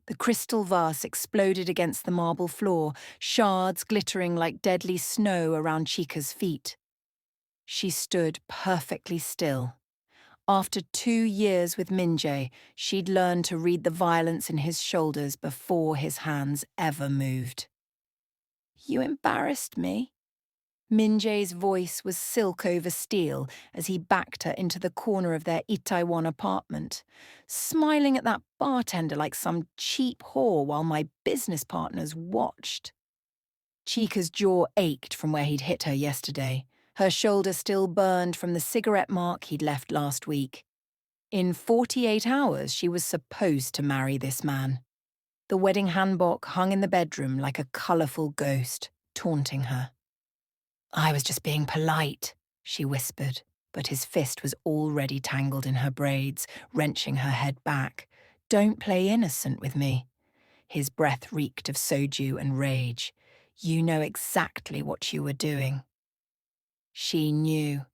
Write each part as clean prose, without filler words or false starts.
The crystal vase exploded against the marble floor, shards glittering like deadly snow around Chika's feet. She stood perfectly still. After 2 years with Minjae, she'd learned to read the violence in his shoulders before his hands ever moved. "You embarrassed me." Minjae's voice was silk over steel as he backed her into the corner of their Itaewon apartment, smiling at that bartender like some cheap whore while my business partners watched. Chika's jaw ached from where he'd hit her yesterday. Her shoulder still burned from the cigarette mark he'd left last week. In 48 hours, she was supposed to marry this man. The wedding handbook hung in the bedroom like a colourful ghost, taunting her. "I was just being polite," she whispered, but his fist was already tangled in her braids, wrenching her head back. "Don't play innocent with me." His breath reeked of soju and rage. "You know exactly what you were doing." She knew.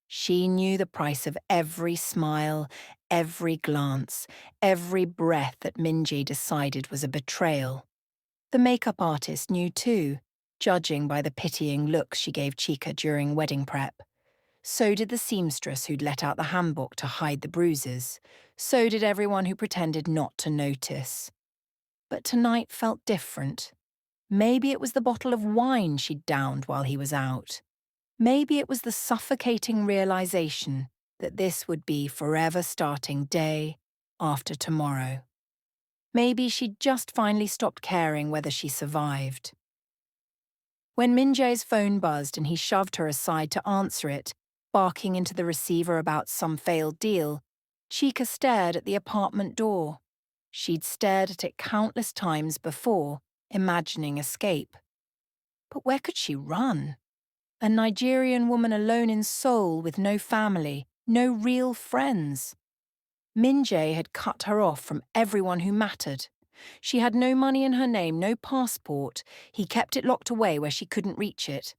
She knew the price of every smile, every glance, every breath that Minji decided was a betrayal. The makeup artist knew too, judging by the pitying looks she gave Chika during wedding prep. So did the seamstress who'd let out the handbook to hide the bruises. So did everyone who pretended not to notice. But tonight felt different. Maybe it was the bottle of wine she'd downed while he was out. Maybe it was the suffocating realization that this would be forever starting day after tomorrow. Maybe she'd just finally stopped caring whether she survived. When Minjae's phone buzzed and he shoved her aside to answer it, barking into the receiver about some failed deal, Chika stared at the apartment door. She'd stared at it countless times before, imagining escape. But where could she run? A Nigerian woman alone in Seoul with no family, no real friends. Minjae had cut her off from everyone who mattered. She had no money in her name, no passport. He kept it locked away where she couldn't reach it.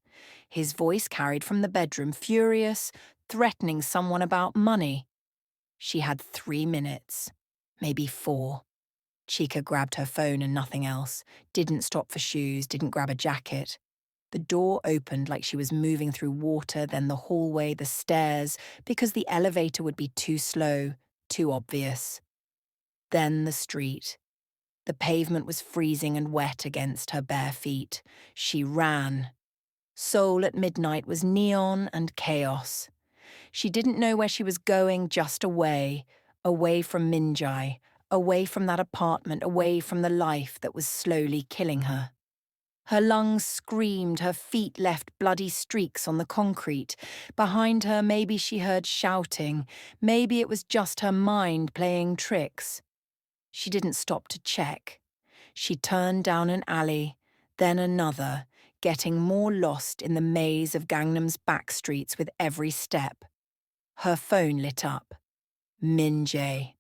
His voice carried from the bedroom, furious, threatening someone about money. She had 3 minutes, maybe 4. Chika grabbed her phone and nothing else, didn't stop for shoes, didn't grab a jacket. The door opened like she was moving through water, then the hallway, the stairs, because the elevator would be too slow, too obvious. Then the street. The pavement was freezing and wet against her bare feet. She ran. Seoul at midnight was neon and chaos. She didn't know where she was going, just away, away from Minjae, away from that apartment, away from the life that was slowly killing her. Her lungs screamed, her feet left bloody streaks on the concrete. Behind her, maybe she heard shouting. Maybe it was just her mind playing tricks. She didn't stop to check. She turned down an alley, then another, getting more lost in the maze of Gangnam's back streets with every step. Her phone lit up. Minjae.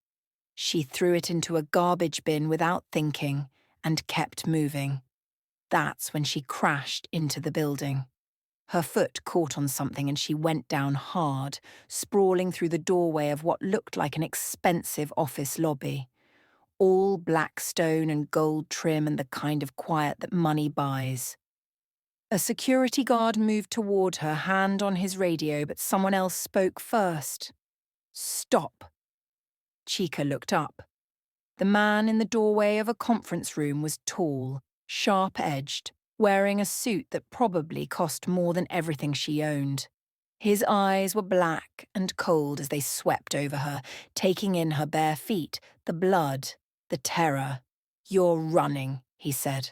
She threw it into a garbage bin without thinking and kept moving. That's when she crashed into the building. Her foot caught on something and she went down hard, sprawling through the doorway of what looked like an expensive office lobby. All black stone and gold trim and the kind of quiet that money buys. A security guard moved toward her, hand on his radio, but someone else spoke first. "Stop." Chika looked up. The man in the doorway of a conference room was tall, sharp-edged, wearing a suit that probably cost more than everything she owned. His eyes were black and cold as they swept over her, taking in her bare feet, the blood, the terror. "You're running," he said.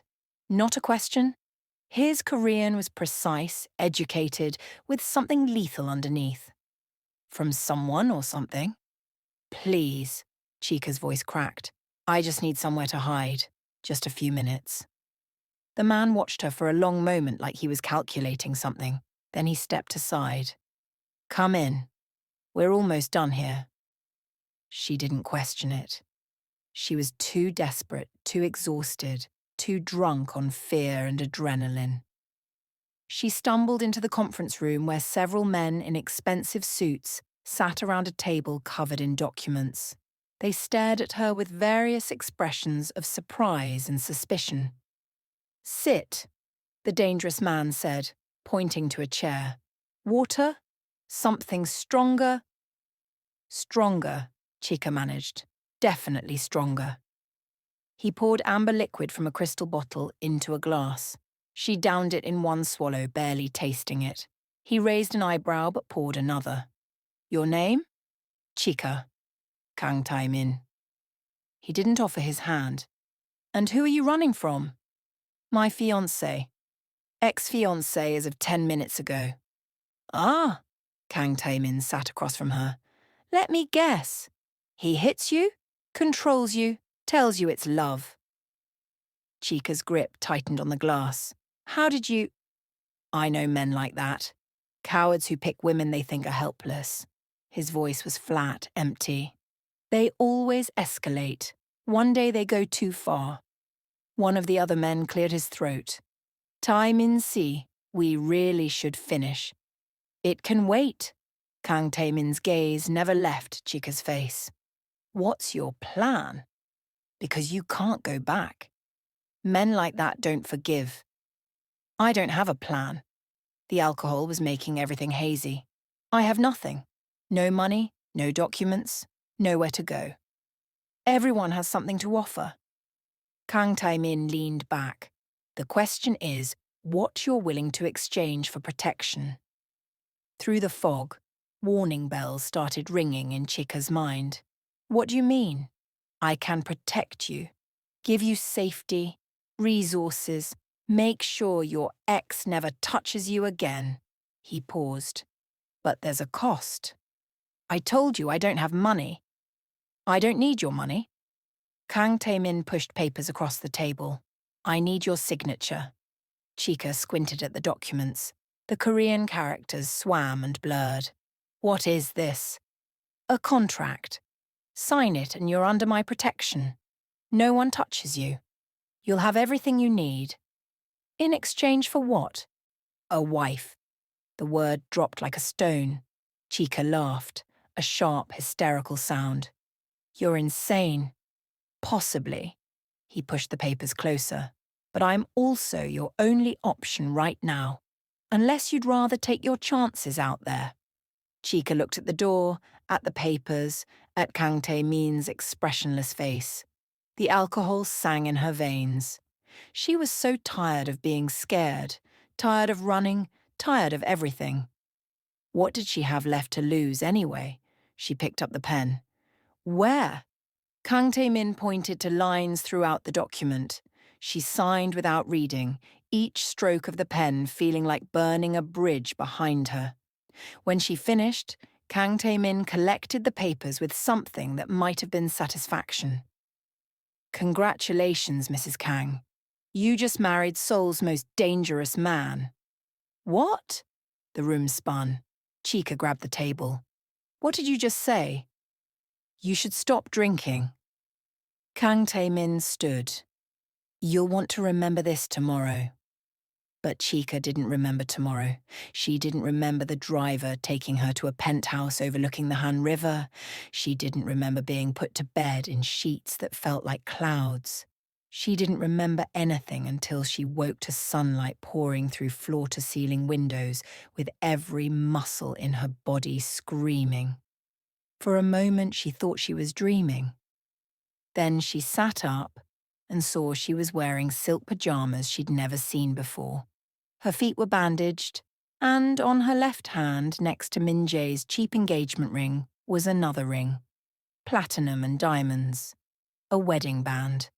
Not a question. His Korean was precise, educated, with something lethal underneath. From someone or something? "Please," Chika's voice cracked. "I just need somewhere to hide. Just a few minutes." The man watched her for a long moment like he was calculating something. Then he stepped aside. "Come in. We're almost done here." She didn't question it. She was too desperate, too exhausted, too drunk on fear and adrenaline. She stumbled into the conference room where several men in expensive suits sat around a table covered in documents. They stared at her with various expressions of surprise and suspicion. "Sit," the dangerous man said, pointing to a chair. "Water? Something stronger?" "Stronger," Chika managed. "Definitely stronger." He poured amber liquid from a crystal bottle into a glass. She downed it in one swallow, barely tasting it. He raised an eyebrow but poured another. "Your name?" "Chika. Kang Tae-Min." He didn't offer his hand. "And who are you running from?" "My fiancé. Ex-fiancé as of 10 minutes ago." "Ah," Kang Tae-Min sat across from her. "Let me guess. He hits you, controls you, tells you it's love." Chika's grip tightened on the glass. "How did you—" "I know men like that. Cowards who pick women they think are helpless." His voice was flat, empty. "They always escalate. One day they go too far." One of the other men cleared his throat. "Tae-Min si, we really should finish." "It can wait." Kang Tae-Min's gaze never left Chika's face. "What's your plan?" "Because you can't go back. Men like that don't forgive." "I don't have a plan." The alcohol was making everything hazy. "I have nothing. No money, no documents, nowhere to go. Everyone has something to offer." Kang Tae-Min leaned back. "The question is, what you're willing to exchange for protection." Through the fog, warning bells started ringing in Chika's mind. "What do you mean?" "I can protect you, give you safety, resources, make sure your ex never touches you again." He paused. "But there's a cost." "I told you I don't have money." "I don't need your money." Kang Tae-Min pushed papers across the table. "I need your signature." Chika squinted at the documents. The Korean characters swam and blurred. "What is this?" "A contract. Sign it and you're under my protection. No one touches you. You'll have everything you need." "In exchange for what?" "A wife." The word dropped like a stone. Chika laughed, a sharp, hysterical sound. "You're insane." "Possibly." He pushed the papers closer. "But I'm also your only option right now. Unless you'd rather take your chances out there." Chika looked at the door, at the papers, at Kang Tae-Min's expressionless face. The alcohol sang in her veins. She was so tired of being scared, tired of running, tired of everything. What did she have left to lose anyway? She picked up the pen. "Where?" Kang Tae-Min pointed to lines throughout the document. She signed without reading, each stroke of the pen feeling like burning a bridge behind her. When she finished, Kang Tae-Min collected the papers with something that might have been satisfaction. "Congratulations, Mrs. Kang. You just married Seoul's most dangerous man." "What?" The room spun. Chika grabbed the table. "What did you just say?" "You should stop drinking." Kang Tae-Min stood. "You'll want to remember this tomorrow." But Chika didn't remember tomorrow. She didn't remember the driver taking her to a penthouse overlooking the Han River. She didn't remember being put to bed in sheets that felt like clouds. She didn't remember anything until she woke to sunlight pouring through floor-to-ceiling windows with every muscle in her body screaming. For a moment she thought she was dreaming. Then she sat up and saw she was wearing silk pajamas she'd never seen before. Her feet were bandaged, and on her left hand, next to Min Jae's cheap engagement ring, was another ring. Platinum and diamonds. A wedding band.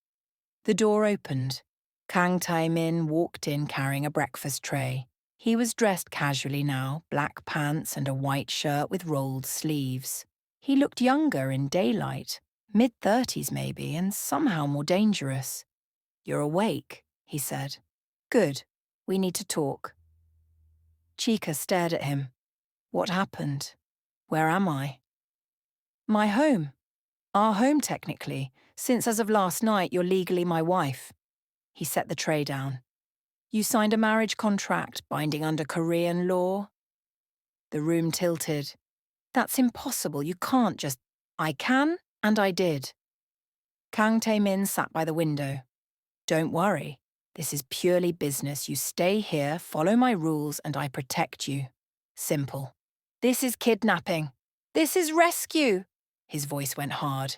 The door opened. Kang Tae-Min walked in carrying a breakfast tray. He was dressed casually now, black pants and a white shirt with rolled sleeves. He looked younger in daylight, mid-30s maybe, and somehow more dangerous. "You're awake," he said. "Good. We need to talk." Chika stared at him. "What happened? Where am I?" "My home. Our home, technically, since as of last night you're legally my wife." He set the tray down. "You signed a marriage contract binding under Korean law?" The room tilted. "That's impossible. You can't just—" "I can And I did. Kang Tae-Min sat by the window. Don't worry. This is purely business. You stay here, follow my rules, and I protect you. Simple. This is kidnapping. This is rescue. His voice went hard.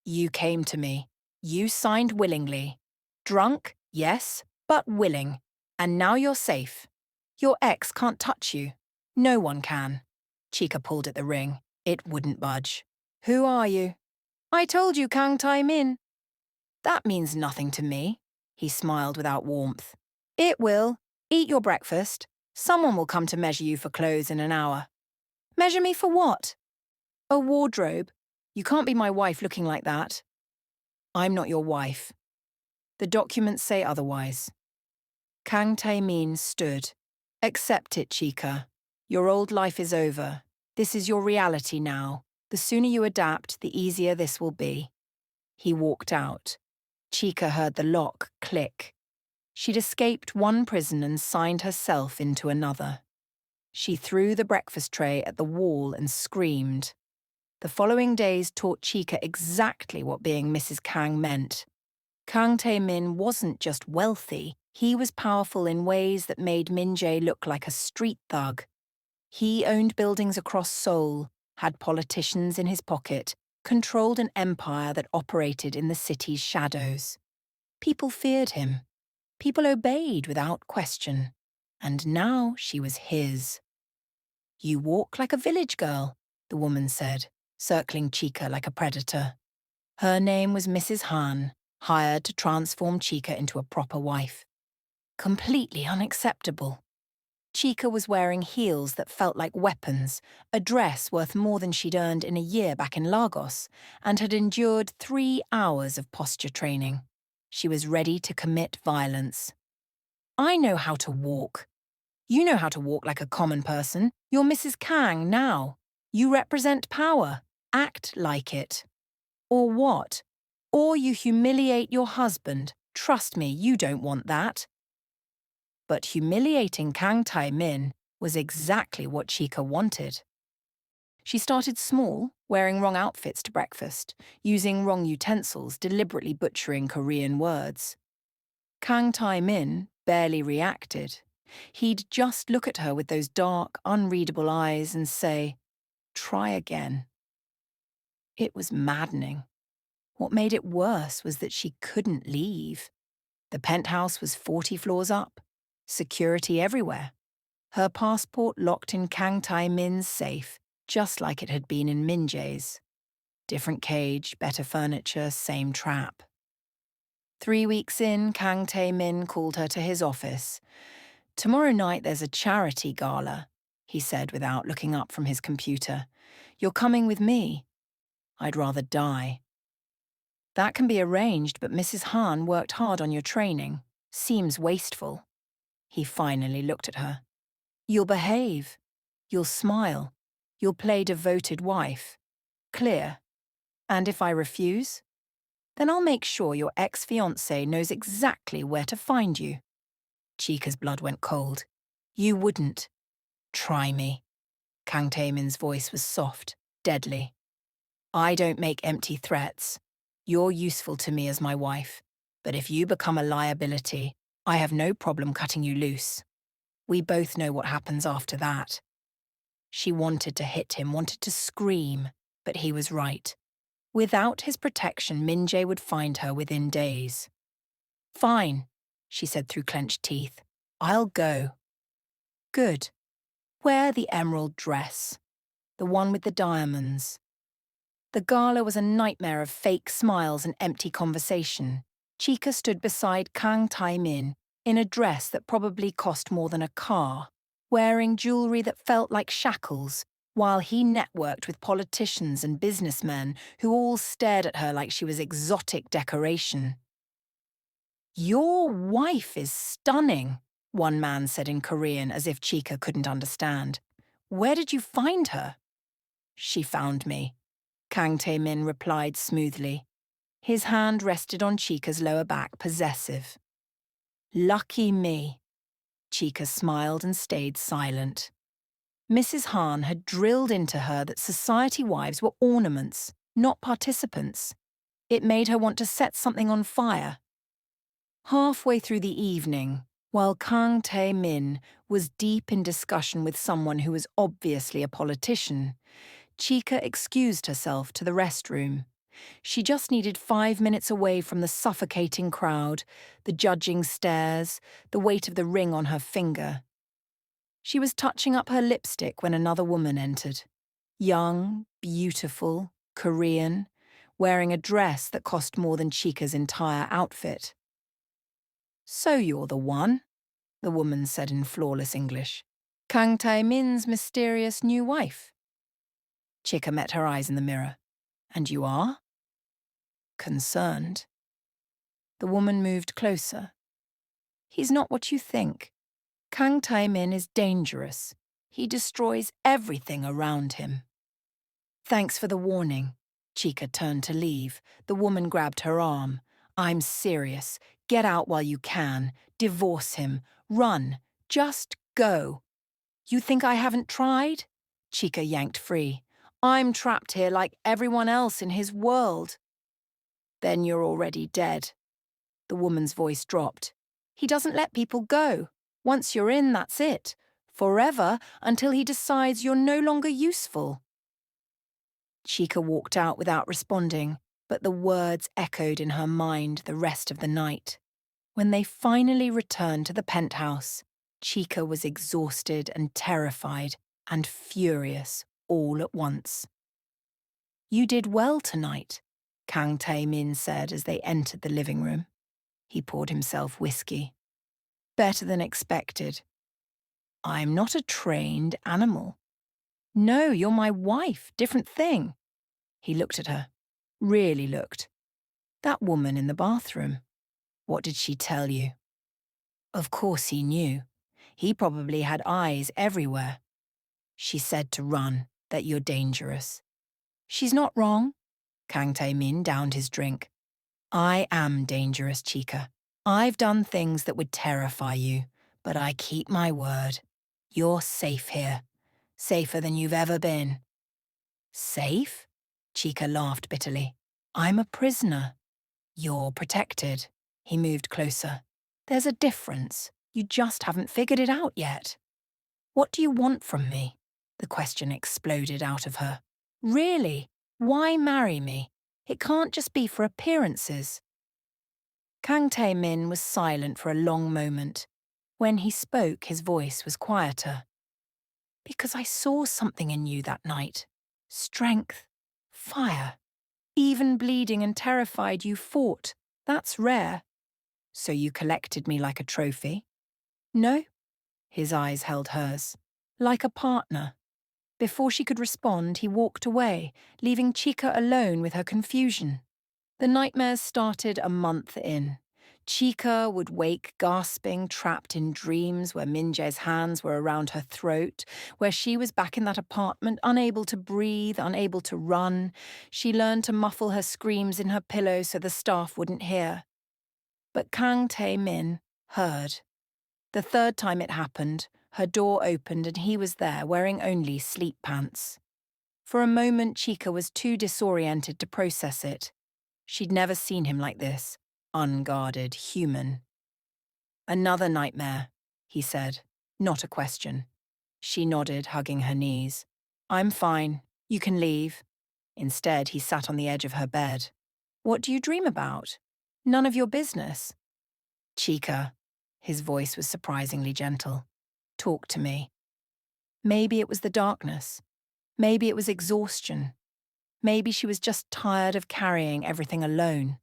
You came to me. You signed willingly. Drunk, yes, but willing. And now you're safe. Your ex can't touch you. No one can. Chika pulled at the ring. It wouldn't budge. Who are you? I told you, Kang Tae-Min. That means nothing to me. He smiled without warmth. It will. Eat your breakfast. Someone will come to measure you for clothes in an hour. Measure me for what? A wardrobe. You can't be my wife looking like that. I'm not your wife. The documents say otherwise. Kang Tae-Min stood. Accept it, Chika. Your old life is over. This is your reality now. The sooner you adapt, the easier this will be. He walked out. Chika heard the lock click. She'd escaped one prison and signed herself into another. She threw the breakfast tray at the wall and screamed. The following days taught Chika exactly what being Mrs. Kang meant. Kang Tae-Min wasn't just wealthy, he was powerful in ways that made Min-jae look like a street thug. He owned buildings across Seoul, had politicians in his pocket, controlled an empire that operated in the city's shadows. People feared him. People obeyed without question. And now she was his. You walk like a village girl, the woman said, circling Chika like a predator. Her name was Mrs. Han, hired to transform Chika into a proper wife. Completely unacceptable. Chika was wearing heels that felt like weapons, a dress worth more than she'd earned in a year back in Lagos, and had endured 3 hours of posture training. She was ready to commit violence. I know how to walk. You know how to walk like a common person. You're Mrs. Kang now. You represent power. Act like it. Or what? Or you humiliate your husband. Trust me, you don't want that. But humiliating Kang Tae-Min was exactly what Chika wanted. She started small, wearing wrong outfits to breakfast, using wrong utensils, deliberately butchering Korean words. Kang Tae-Min barely reacted. He'd just look at her with those dark, unreadable eyes and say, "Try again." It was maddening. What made it worse was that she couldn't leave. The penthouse was 40 floors up. Security everywhere. Her passport locked in Kang Tae-Min's safe, just like it had been in Min-jae's. Different cage, better furniture, same trap. 3 weeks in, Kang Tae-Min called her to his office. Tomorrow night there's a charity gala, he said without looking up from his computer. You're coming with me. I'd rather die. That can be arranged, but Mrs. Han worked hard on your training. Seems wasteful. He finally looked at her. You'll behave. You'll smile. You'll play devoted wife. Clear. And if I refuse? Then I'll make sure your ex-fiancé knows exactly where to find you. Chika's blood went cold. You wouldn't. Try me. Kang Tae-Min's voice was soft, deadly. I don't make empty threats. You're useful to me as my wife. But if you become a liability, I have no problem cutting you loose. We both know what happens after that. She wanted to hit him, wanted to scream, but he was right. Without his protection, Min-jae would find her within days. Fine, she said through clenched teeth. I'll go. Good. Wear the emerald dress. The one with the diamonds. The gala was a nightmare of fake smiles and empty conversation. Chika stood beside Kang Tae-Min in a dress that probably cost more than a car, wearing jewelry that felt like shackles, while he networked with politicians and businessmen who all stared at her like she was exotic decoration. Your wife is stunning, one man said in Korean as if Chika couldn't understand. Where did you find her? She found me, Kang Tae-Min replied smoothly. His hand rested on Chika's lower back, possessive. Lucky me. Chika smiled and stayed silent. Mrs. Han had drilled into her that society wives were ornaments, not participants. It made her want to set something on fire. Halfway through the evening, while Kang Tae-Min was deep in discussion with someone who was obviously a politician, Chika excused herself to the restroom. She just needed 5 minutes away from the suffocating crowd, the judging stares, the weight of the ring on her finger. She was touching up her lipstick when another woman entered. Young, beautiful, Korean, wearing a dress that cost more than Chika's entire outfit. "So you're the one," the woman said in flawless English. "Kang Tae-Min's mysterious new wife." Chika met her eyes in the mirror. "And you are?" "Concerned." The woman moved closer. "He's not what you think. Kang Tae-Min is dangerous. He destroys everything around him." "Thanks for the warning." Chika turned to leave. The woman grabbed her arm. "I'm serious. Get out while you can. Divorce him. Run. Just go." "You think I haven't tried?" Chika yanked free. "I'm trapped here like everyone else in his world." "Then you're already dead." The woman's voice dropped. "He doesn't let people go. Once you're in, that's it. Forever, until he decides you're no longer useful." Chika walked out without responding, but the words echoed in her mind the rest of the night. When they finally returned to the penthouse, Chika was exhausted and terrified and furious all at once. "You did well tonight," Kang Tae-Min said as they entered the living room. He poured himself whiskey. "Better than expected." "I'm not a trained animal." "No, you're my wife, different thing." He looked at her. Really looked. "That woman in the bathroom. What did she tell you?" Of course he knew. He probably had eyes everywhere. "She said to run, that you're dangerous." "She's not wrong." Kang Tae-Min downed his drink. "I am dangerous, Chika. I've done things that would terrify you, but I keep my word. You're safe here. Safer than you've ever been." "Safe?" Chika laughed bitterly. "I'm a prisoner." "You're protected." He moved closer. "There's a difference. You just haven't figured it out yet." "What do you want from me?" The question exploded out of her. "Really? Why marry me? It can't just be for appearances." Kang Tae-Min was silent for a long moment. When he spoke, his voice was quieter. "Because I saw something in you that night. Strength. Fire. Even bleeding and terrified, you fought. That's rare." "So you collected me like a trophy?" "No." His eyes held hers. "Like a partner." Before she could respond, he walked away, leaving Chika alone with her confusion. The nightmares started a month in. Chika would wake gasping, trapped in dreams where Min-jae's hands were around her throat, where she was back in that apartment, unable to breathe, unable to run. She learned to muffle her screams in her pillow so the staff wouldn't hear. But Kang Tae-Min heard. The third time it happened, her door opened and he was there wearing only sleep pants. For a moment, Chika was too disoriented to process it. She'd never seen him like this, unguarded, human. "Another nightmare," he said, not a question. She nodded, hugging her knees. "I'm fine. You can leave." Instead, he sat on the edge of her bed. "What do you dream about?" "None of your business." "Chika," his voice was surprisingly gentle. "Talk to me." Maybe it was the darkness. Maybe it was exhaustion. Maybe she was just tired of carrying everything alone.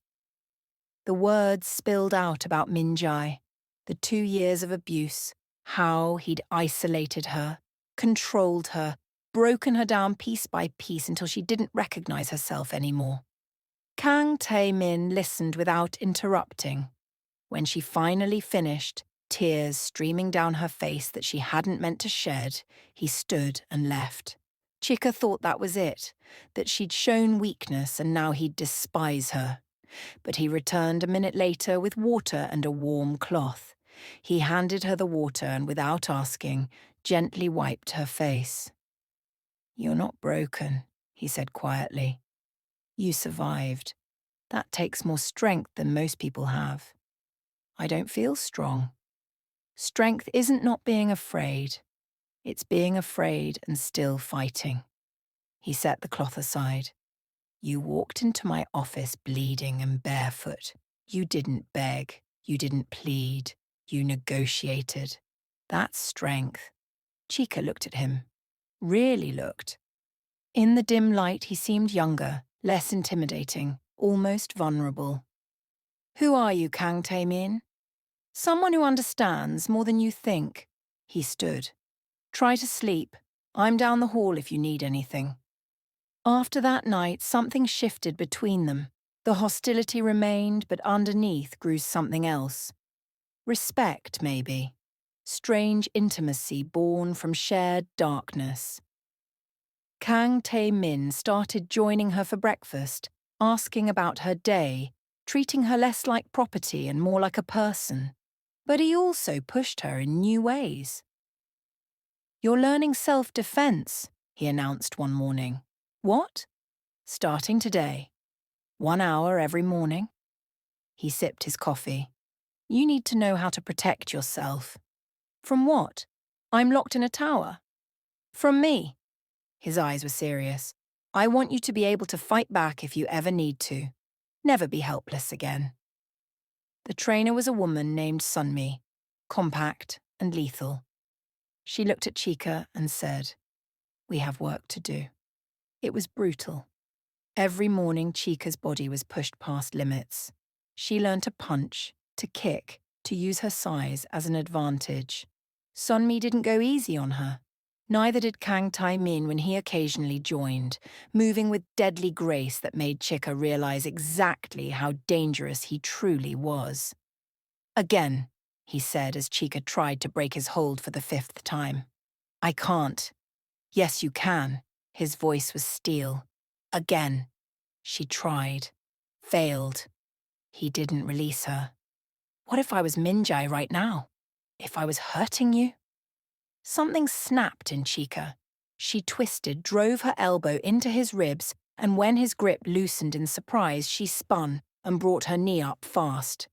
The words spilled out about Min-jae, the 2 years of abuse, how he'd isolated her, controlled her, broken her down piece by piece until she didn't recognize herself anymore. Kang Tae-Min listened without interrupting. When she finally finished, tears streaming down her face that she hadn't meant to shed, he stood and left. Chika thought that was it, that she'd shown weakness and now he'd despise her. But he returned a minute later with water and a warm cloth. He handed her the water and, without asking, gently wiped her face. "You're not broken," he said quietly. You survived. That takes more strength than most people have. I don't feel strong. Strength isn't not being afraid. It's being afraid and still fighting. He set the cloth aside. You walked into my office bleeding and barefoot. You didn't beg. You didn't plead. You negotiated. That's strength. Chika looked at him. Really looked. In the dim light, he seemed younger, less intimidating, almost vulnerable. Who are you, Kang Tae-Min? Someone who understands more than you think. He stood. Try to sleep. I'm down the hall if you need anything. After that night, something shifted between them. The hostility remained, but underneath grew something else. Respect, maybe. Strange intimacy born from shared darkness. Kang Tae-Min started joining her for breakfast, asking about her day, treating her less like property and more like a person. But he also pushed her in new ways. You're learning self-defense, he announced one morning. What? Starting today. 1 hour every morning. He sipped his coffee. You need to know how to protect yourself. From what? I'm locked in a tower. From me. His eyes were serious. I want you to be able to fight back if you ever need to. Never be helpless again. The trainer was a woman named Sunmi, compact and lethal. She looked at Chika and said, We have work to do. It was brutal. Every morning Chika's body was pushed past limits. She learned to punch, to kick, to use her size as an advantage. Sunmi didn't go easy on her. Neither did Kang Tae-Min when he occasionally joined, moving with deadly grace that made Chika realize exactly how dangerous he truly was. Again, he said as Chika tried to break his hold for the 5th time. I can't. Yes, you can. His voice was steel. Again. She tried. Failed. He didn't release her. What if I was Minjai right now? If I was hurting you? Something snapped in Chika. She twisted, drove her elbow into his ribs, and when his grip loosened in surprise, she spun and brought her knee up fast.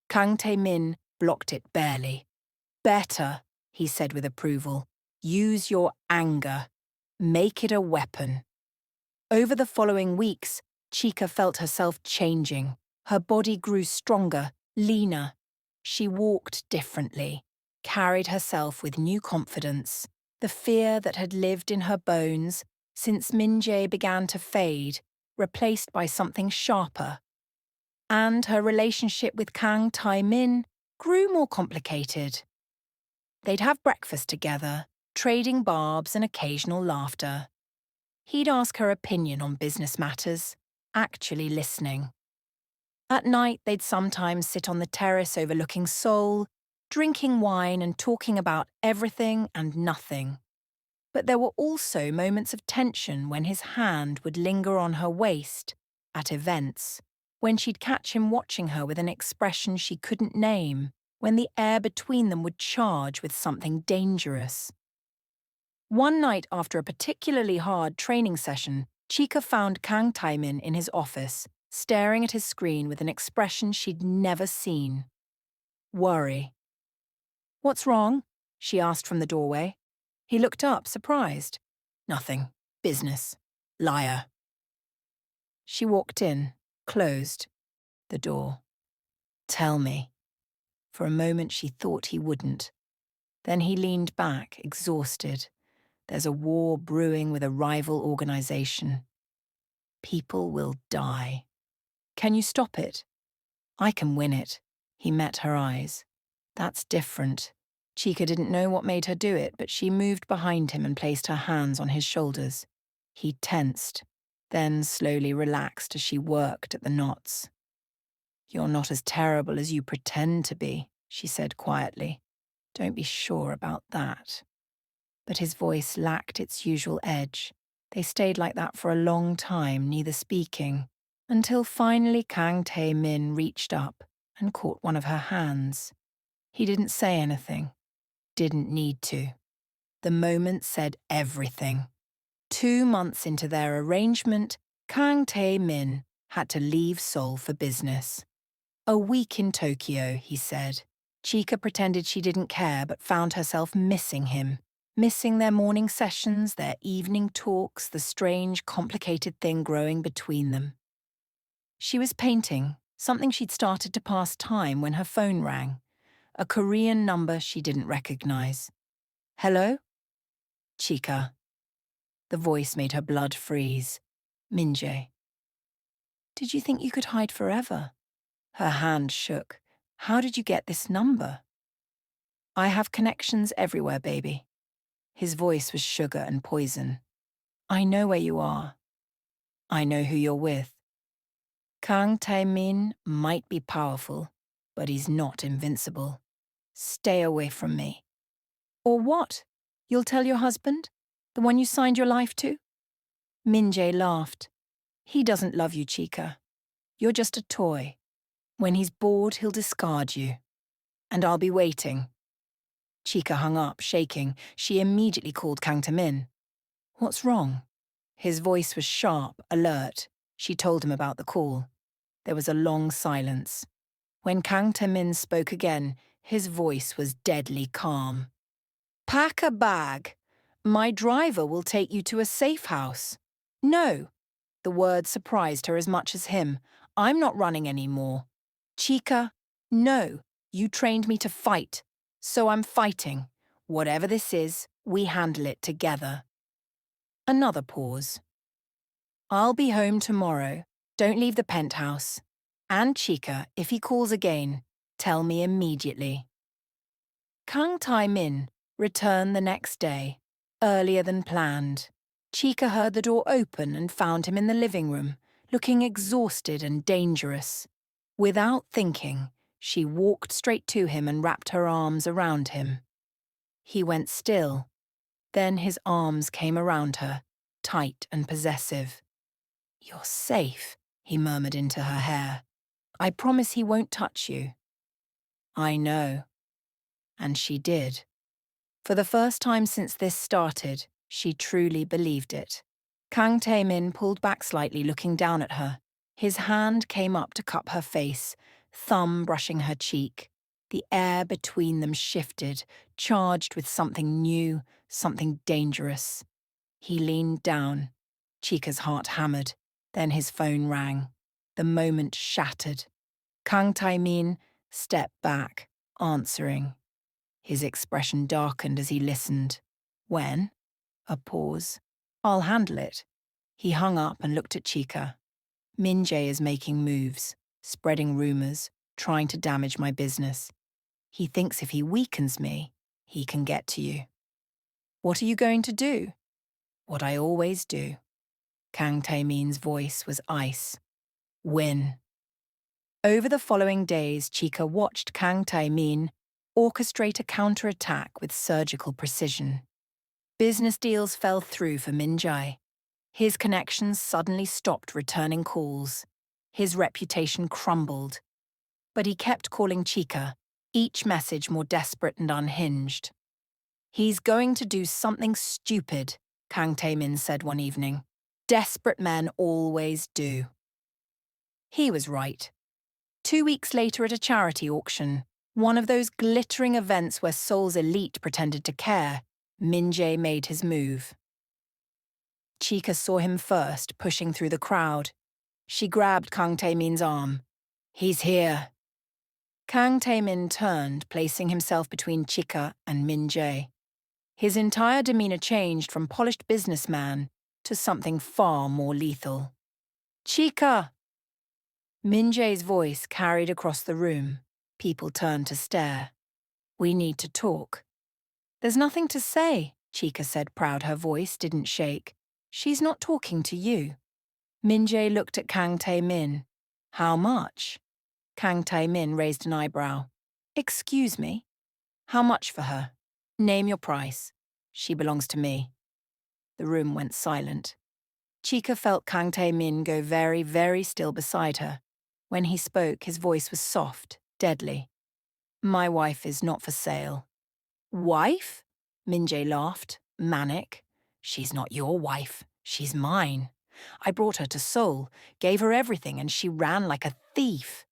Kang Tae-Min blocked it barely. Better, he said with approval. Use your anger. Make it a weapon. Over the following weeks, Chika felt herself changing. Her body grew stronger, leaner. She walked differently, carried herself with new confidence. The fear that had lived in her bones since Minjae began to fade, replaced by something sharper. And her relationship with Kang Tae-Min grew more complicated. They'd have breakfast together, trading barbs and occasional laughter. He'd ask her opinion on business matters, actually listening. At night, they'd sometimes sit on the terrace overlooking Seoul, drinking wine and talking about everything and nothing. But there were also moments of tension when his hand would linger on her waist, at events, when she'd catch him watching her with an expression she couldn't name, when the air between them would charge with something dangerous. One night after a particularly hard training session, Chika found Kang Tae-Min in his office, staring at his screen with an expression she'd never seen. Worry. What's wrong? She asked from the doorway. He looked up, surprised. Nothing. Business. Liar. She walked in, closed the door. Tell me. For a moment she thought he wouldn't. Then he leaned back, exhausted. There's a war brewing with a rival organization. People will die. Can you stop it? I can win it. He met her eyes. That's different. Chika didn't know what made her do it, but she moved behind him and placed her hands on his shoulders. He tensed, then slowly relaxed as she worked at the knots. You're not as terrible as you pretend to be, she said quietly. Don't be sure about that. But his voice lacked its usual edge. They stayed like that for a long time, neither speaking, until finally Kang Tae-Min reached up and caught one of her hands. He didn't say anything. Didn't need to. The moment said everything. 2 months into their arrangement, Kang Tae-Min had to leave Seoul for business. A week in Tokyo, he said. Chika pretended she didn't care but found herself missing him. Missing their morning sessions, their evening talks, the strange, complicated thing growing between them. She was painting, something she'd started to pass time when her phone rang. A Korean number she didn't recognize. Hello? Chika. The voice made her blood freeze. Min-jae. Did you think you could hide forever? Her hand shook. How did you get this number? I have connections everywhere, baby. His voice was sugar and poison. I know where you are. I know who you're with. Kang Tae-Min might be powerful, but he's not invincible. Stay away from me. Or what? You'll tell your husband? The one you signed your life to? Min-jae laughed. He doesn't love you, Chika. You're just a toy. When he's bored, he'll discard you. And I'll be waiting. Chika hung up, shaking. She immediately called Kang Tae-Min. What's wrong? His voice was sharp, alert. She told him about the call. There was a long silence. When Kang Tae-Min spoke again, his voice was deadly calm. Pack a bag. My driver will take you to a safe house. No. The word surprised her as much as him. I'm not running anymore. Chika, no. You trained me to fight. So I'm fighting. Whatever this is, we handle it together. Another pause. I'll be home tomorrow. Don't leave the penthouse. And Chika, if he calls again, tell me immediately. Kang Tae-Min returned the next day, earlier than planned. Chika heard the door open and found him in the living room, looking exhausted and dangerous. Without thinking, she walked straight to him and wrapped her arms around him. He went still. Then his arms came around her, tight and possessive. You're safe, he murmured into her hair. I promise he won't touch you. I know. And she did. For the first time since this started, she truly believed it. Kang Tae-Min pulled back slightly, looking down at her. His hand came up to cup her face, thumb brushing her cheek. The air between them shifted, charged with something new, something dangerous. He leaned down. Chika's heart hammered. Then his phone rang. The moment shattered. Kang Tae-Min stepped back, answering. His expression darkened as he listened. When? A pause. I'll handle it. He hung up and looked at Chika. Min-jae is making moves, spreading rumors, trying to damage my business. He thinks if he weakens me, he can get to you. What are you going to do? What I always do. Kang Tae-Min's voice was ice. Win. Over the following days, Chika watched Kang Tae-Min orchestrate a counterattack with surgical precision. Business deals fell through for Min-jae. His connections suddenly stopped returning calls. His reputation crumbled. But he kept calling Chika, each message more desperate and unhinged. He's going to do something stupid, Kang Tae-Min said one evening. Desperate men always do. He was right. 2 weeks later at a charity auction, one of those glittering events where Seoul's elite pretended to care, Min-jae made his move. Chika saw him first, pushing through the crowd. She grabbed Kang Tae-Min's arm. He's here. Kang Tae-Min turned, placing himself between Chika and Min-jae. His entire demeanor changed from polished businessman to something far more lethal. Chika! Min-jae's voice carried across the room. People turned to stare. We need to talk. There's nothing to say, Chika said, proud her voice didn't shake. She's not talking to you. Min-jae looked at Kang Tae-Min. How much? Kang Tae-Min raised an eyebrow. Excuse me? How much for her? Name your price. She belongs to me. The room went silent. Chika felt Kang Tae-Min go very, very still beside her. When he spoke, his voice was soft, deadly. My wife is not for sale. Wife? Min-jae laughed, manic. She's not your wife. She's mine. I brought her to Seoul, gave her everything, and she ran like a thief."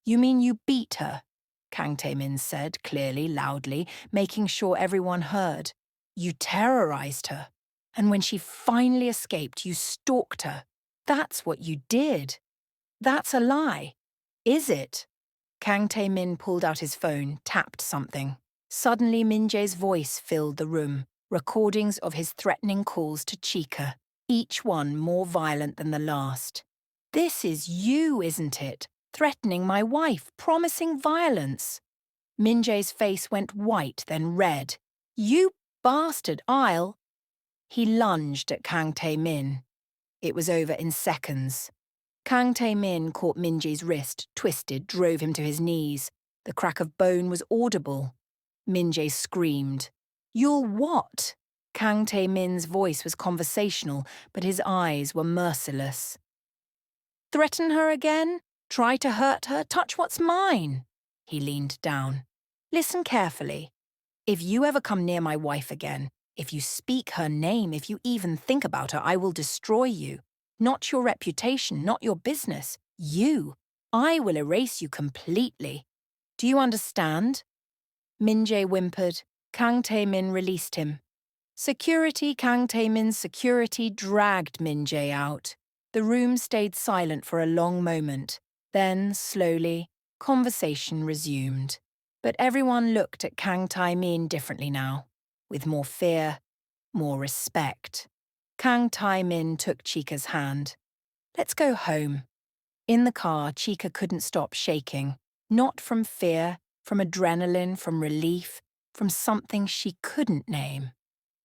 "You mean you beat her?" Kang Tae-Min said, clearly, loudly, making sure everyone heard. "You terrorized her. And when she finally escaped, you stalked her. That's what you did. That's a lie. Is it?" Kang Tae-Min pulled out his phone, tapped something. Suddenly, Min Jae's voice filled the room, recordings of his threatening calls to Chika, each one more violent than the last. "This is you, isn't it? Threatening my wife, promising violence." Min Jae's face went white, then red. "You bastard, I'll—" He lunged at Kang Tae-Min. It was over in seconds. Kang Tae-Min caught Min Jae's wrist, twisted, drove him to his knees. The crack of bone was audible. Min Jae screamed. "You'll what?" Kang Tae-Min's voice was conversational, but his eyes were merciless. "Threaten her again? Try to hurt her? Touch what's mine?" He leaned down. "Listen carefully. If you ever come near my wife again, if you speak her name, if you even think about her, I will destroy you. Not your reputation, not your business. You. I will erase you completely. Do you understand?" Min Jae whimpered. Kang Tae-Min released him. Kang Tae-Min's security dragged Min Jae out. The room stayed silent for a long moment. Then, slowly, conversation resumed. But everyone looked at Kang Tae-Min differently now, with more fear, more respect. Kang Tae-Min took Chika's hand. "Let's go home." In the car, Chika couldn't stop shaking. Not from fear, from adrenaline, from relief, from something she couldn't name.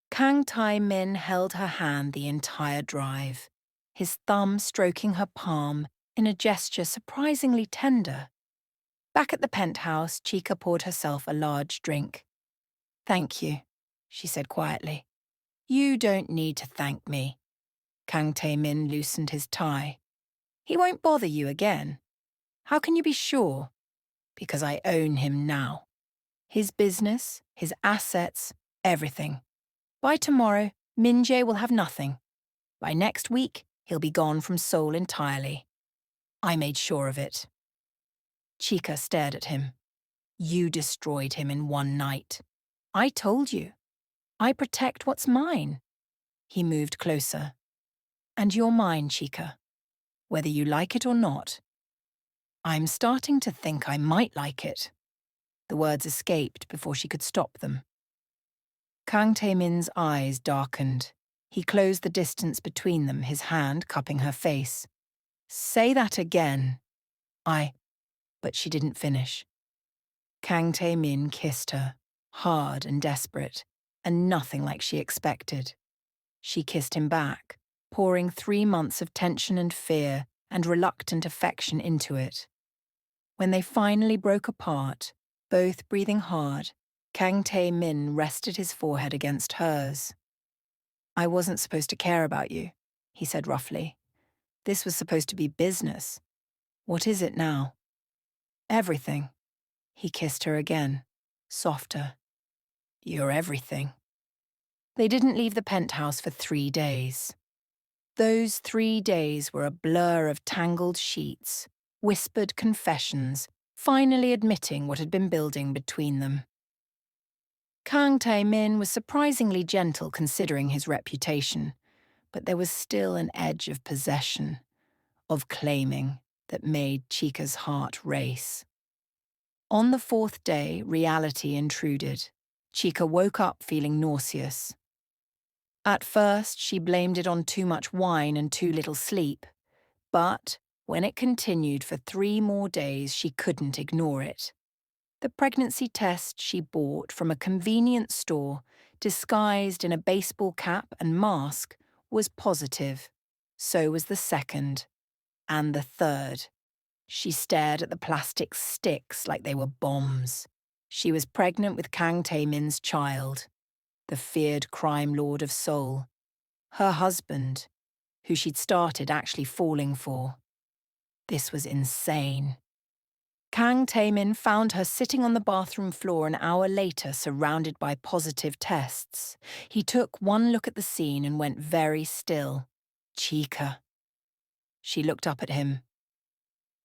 Kang Tae-Min held her hand the entire drive, his thumb stroking her palm in a gesture surprisingly tender. Back at the penthouse, Chika poured herself a large drink. "Thank you," she said quietly. "You don't need to thank me." Kang Tae-Min loosened his tie. "He won't bother you again." "How can you be sure?" "Because I own him now. His business, his assets, everything. By tomorrow, Min Jae will have nothing. By next week, he'll be gone from Seoul entirely. I made sure of it." Chika stared at him. "You destroyed him in one night. I told you. I protect what's mine." He moved closer. "And you're mine, Chika. Whether you like it or not." "I'm starting to think I might like it." The words escaped before she could stop them. Kang Tae-Min's eyes darkened. He closed the distance between them, his hand cupping her face. "Say that again." But she didn't finish. Kang Tae-Min kissed her, hard and desperate, and nothing like she expected. She kissed him back, pouring 3 months of tension and fear and reluctant affection into it. When they finally broke apart, both breathing hard, Kang Tae-Min rested his forehead against hers. "I wasn't supposed to care about you," he said roughly. "This was supposed to be business. What is it now?" "Everything." He kissed her again, softer. "You're everything." They didn't leave the penthouse for 3 days. Those 3 days were a blur of tangled sheets, whispered confessions, finally admitting what had been building between them. Kang Tae-Min was surprisingly gentle considering his reputation, but there was still an edge of possession, of claiming, that made Chika's heart race. On the 4th day, reality intruded. Chika woke up feeling nauseous. At first, she blamed it on too much wine and too little sleep, but when it continued for 3 more days, she couldn't ignore it. The pregnancy test she bought from a convenience store, disguised in a baseball cap and mask, was positive. So was the 2nd. And the 3rd. She stared at the plastic sticks like they were bombs. She was pregnant with Kang Tae-Min's child, the feared crime lord of Seoul. Her husband, who she'd started actually falling for. This was insane. Kang Tae-Min found her sitting on the bathroom floor an hour later, surrounded by positive tests. He took one look at the scene and went very still. Chika. She looked up at him.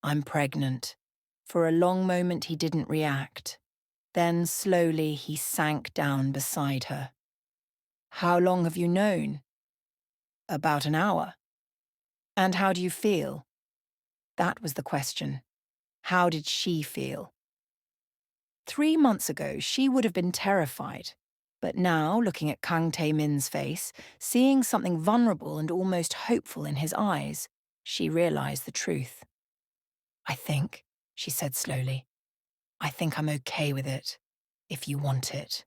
I'm pregnant. For a long moment he didn't react. Then slowly he sank down beside her. How long have you known? About an hour. And how do you feel? That was the question. How did she feel? 3 months ago, she would have been terrified. But now, looking at Kang Tae-Min's face, seeing something vulnerable and almost hopeful in his eyes, she realized the truth. I think, she said slowly, I think I'm okay with it, if you want it.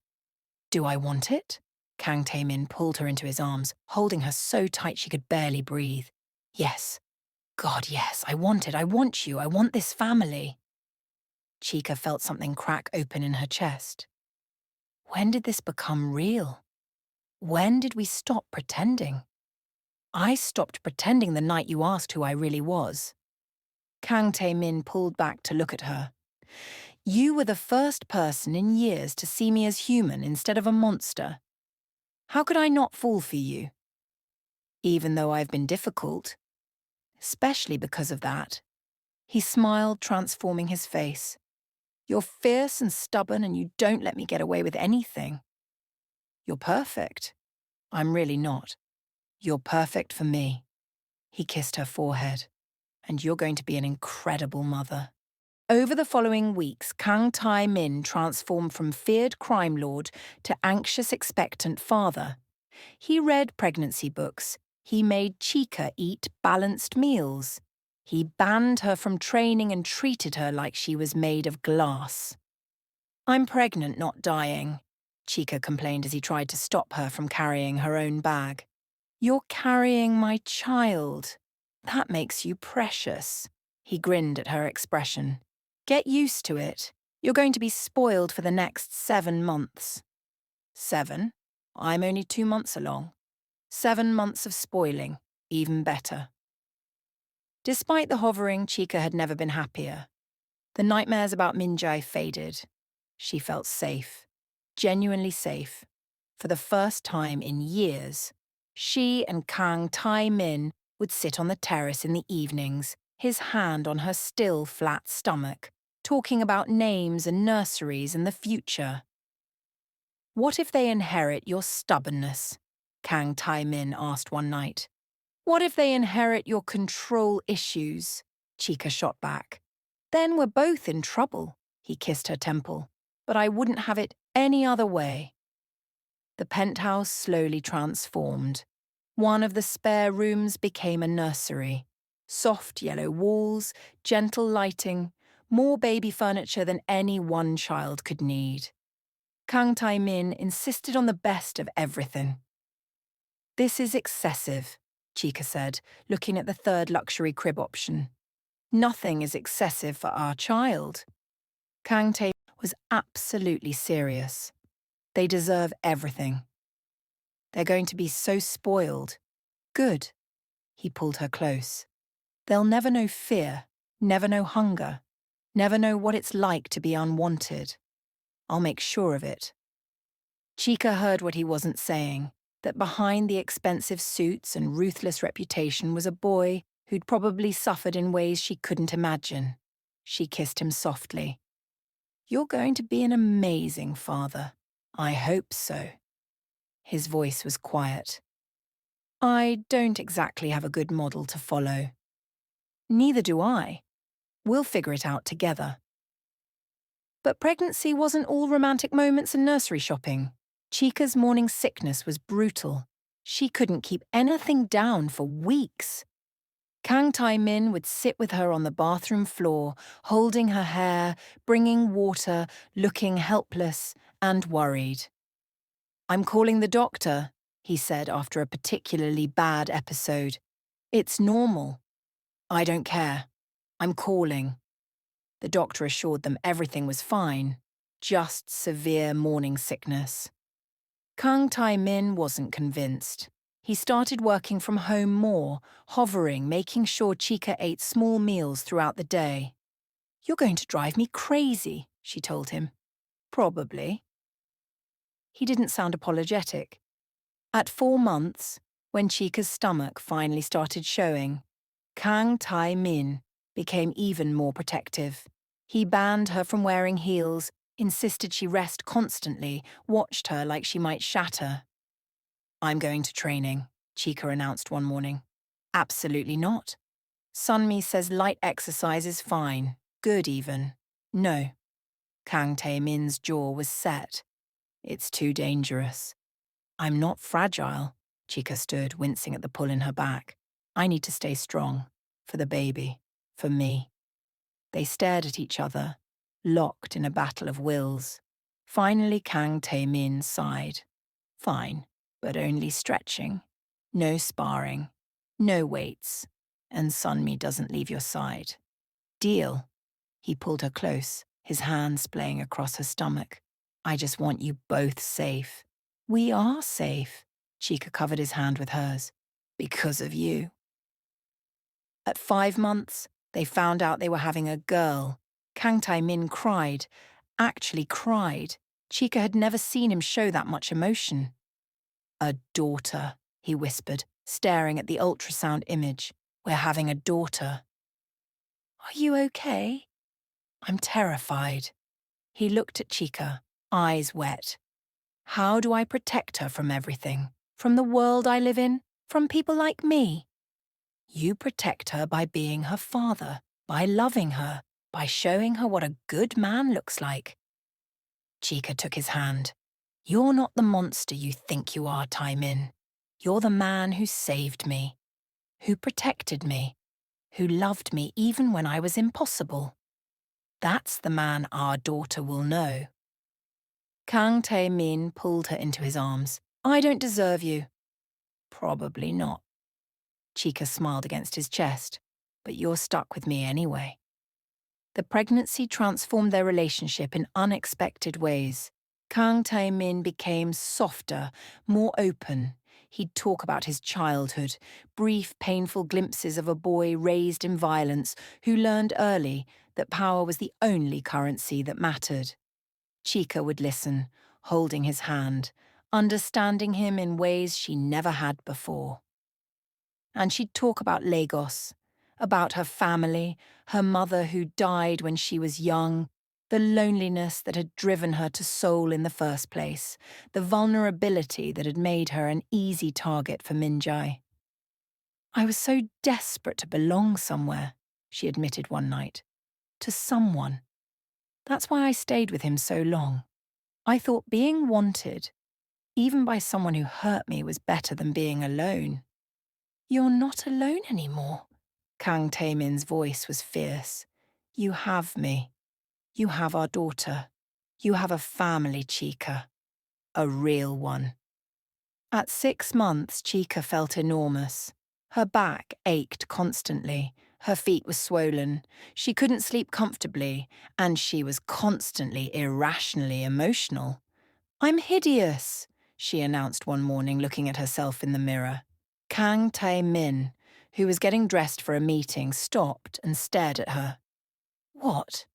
Do I want it? Kang Tae-Min pulled her into his arms, holding her so tight she could barely breathe. Yes. God, yes, I want it. I want you. I want this family. Chika felt something crack open in her chest. When did this become real? When did we stop pretending? I stopped pretending the night you asked who I really was. Kang Tae-Min pulled back to look at her. You were the first person in years to see me as human instead of a monster. How could I not fall for you? Even though I've been difficult. Especially because of that. He smiled, transforming his face. You're fierce and stubborn and you don't let me get away with anything. You're perfect. I'm really not. You're perfect for me. He kissed her forehead. And you're going to be an incredible mother. Over the following weeks, Kang Tae-Min transformed from feared crime lord to anxious expectant father. He read pregnancy books. He made Chika eat balanced meals. He banned her from training and treated her like she was made of glass. I'm pregnant, not dying, Chika complained as he tried to stop her from carrying her own bag. You're carrying my child. That makes you precious. He grinned at her expression. Get used to it. You're going to be spoiled for the next 7 months. 7? I'm only 2 months along. 7 months of spoiling. Even better. Despite the hovering, Chika had never been happier. The nightmares about Minjai faded. She felt safe. Genuinely safe. For the first time in years, she and Kang Tae-Min would sit on the terrace in the evenings, his hand on her still flat stomach, talking about names and nurseries and the future. What if they inherit your stubbornness? Kang Tae-Min asked one night. What if they inherit your control issues? Chika shot back. Then we're both in trouble, he kissed her temple. But I wouldn't have it any other way. The penthouse slowly transformed. One of the spare rooms became a nursery. Soft yellow walls, gentle lighting, more baby furniture than any one child could need. Kang Tae-Min insisted on the best of everything. This is excessive, Chika said, looking at the third luxury crib option. Nothing is excessive for our child. Kang Tae was absolutely serious. They deserve everything. They're going to be so spoiled. Good. He pulled her close. They'll never know fear, never know hunger, never know what it's like to be unwanted. I'll make sure of it. Chika heard what he wasn't saying, that behind the expensive suits and ruthless reputation was a boy who'd probably suffered in ways she couldn't imagine. She kissed him softly. You're going to be an amazing father. I hope so. His voice was quiet. I don't exactly have a good model to follow. Neither do I. We'll figure it out together. But pregnancy wasn't all romantic moments and nursery shopping. Chika's morning sickness was brutal. She couldn't keep anything down for weeks. Kang Tae-Min would sit with her on the bathroom floor, holding her hair, bringing water, looking helpless and worried. I'm calling the doctor, he said after a particularly bad episode. It's normal. I don't care. I'm calling. The doctor assured them everything was fine, just severe morning sickness. Kang Tae-Min wasn't convinced. He started working from home more, hovering, making sure Chika ate small meals throughout the day. You're going to drive me crazy, she told him. Probably. He didn't sound apologetic. At 4 months, When Chika's stomach finally started showing, Kang Tae-Min became even more protective. He banned her from wearing heels, insisted she rest constantly, watched her like she might shatter. "I'm going to training," Chika announced one morning. "Absolutely not. Sunmi says light exercise is fine, good even." "No." Kang Tae-Min's jaw was set. "It's too dangerous." "I'm not fragile." Chika stood, wincing at the pull in her back. "I need to stay strong. For the baby. For me." They stared at each other, locked in a battle of wills. Finally, Kang Tae-Min sighed. "Fine, but only stretching. No sparring. No weights. And Sunmi doesn't leave your side. Deal." He pulled her close, his hand splaying across her stomach. "I just want you both safe." "We are safe." Chika covered his hand with hers. "Because of you." At 5 months, they found out they were having a girl. Kang Tae-Min cried, actually cried. Chika had never seen him show that much emotion. "A daughter," he whispered, staring at the ultrasound image. "We're having a daughter." "Are you okay?" "I'm terrified." He looked at Chika, eyes wet. "How do I protect her from everything? From the world I live in? From people like me?" "You protect her by being her father, by loving her, by showing her what a good man looks like." Chika took his hand. "You're not the monster you think you are, Tae-Min. You're the man who saved me, who protected me, who loved me even when I was impossible. That's the man our daughter will know." Kang Tae-Min pulled her into his arms. "I don't deserve you." "Probably not." Chika smiled against his chest. "But you're stuck with me anyway." The pregnancy transformed their relationship in unexpected ways. Kang Tae-Min became softer, more open. He'd talk about his childhood, brief, painful glimpses of a boy raised in violence who learned early that power was the only currency that mattered. Chika would listen, holding his hand, understanding him in ways she never had before. And she'd talk about Lagos, about her family, her mother who died when she was young, the loneliness that had driven her to Seoul in the first place, the vulnerability that had made her an easy target for Minjai. "I was so desperate to belong somewhere," she admitted one night. "To someone. That's why I stayed with him so long. I thought being wanted, even by someone who hurt me, was better than being alone." "You're not alone anymore." Kang Tae-Min's voice was fierce. "You have me. You have our daughter. You have a family, Chika. A real one." At 6 months, Chika felt enormous. Her back ached constantly. Her feet were swollen. She couldn't sleep comfortably, and she was constantly irrationally emotional. "I'm hideous," she announced one morning, looking at herself in the mirror. Kang Tae-Min, who was getting dressed for a meeting, stopped and stared at her. "What?"